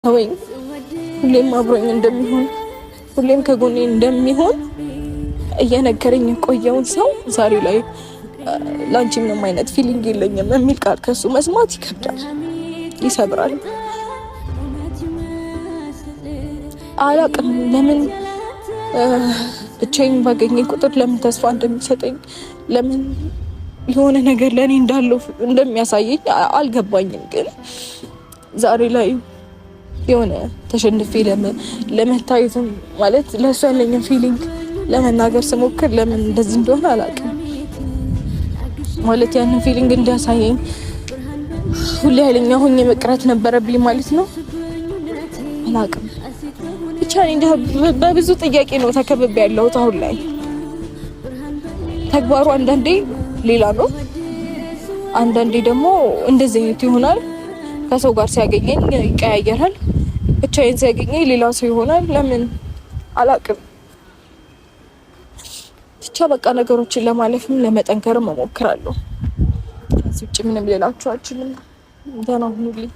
ተወኝ ሁሌም አብሮኝ እንደሚሆን ሁሌም ከጎኔ እንደሚሆን እየነገረኝ የቆየውን ሰው ዛሬ ላይ ላንቺ ምንም አይነት ፊሊንግ የለኝም የሚል ቃል ከሱ መስማት ይከብዳል፣ ይሰብራል። አላቅም ለምን ብቻዬን ባገኘኝ ቁጥር ለምን ተስፋ እንደሚሰጠኝ ለምን የሆነ ነገር ለኔ እንዳለው እንደሚያሳየኝ አልገባኝም። ግን ዛሬ ላይ የሆነ ተሸንፌ ለመታየትም ማለት ለእሱ ያለኝን ፊሊንግ ለመናገር ስሞክር ለምን እንደዚህ እንደሆነ አላውቅም። ማለት ያንን ፊሊንግ እንዲያሳየኝ ሁሌ ኃይለኛ ሆኜ መቅረት ነበረብኝ ማለት ነው። አላውቅም ብቻ እንደ በብዙ ጥያቄ ነው ተከብቤ ያለሁት አሁን ላይ። ተግባሩ አንዳንዴ ሌላ ነው፣ አንዳንዴ ደግሞ እንደዚህ አይነት ይሆናል። ከሰው ጋር ሲያገኘኝ ይቀያየራል፣ ብቻዬን ሲያገኘኝ ሌላ ሰው ይሆናል። ለምን አላውቅም። ብቻ በቃ ነገሮችን ለማለፍም ለመጠንከርም እሞክራለሁ። ከዚህ ውጭ ምንም ልላችሁ አልችልም። ደህና ሁኑልኝ።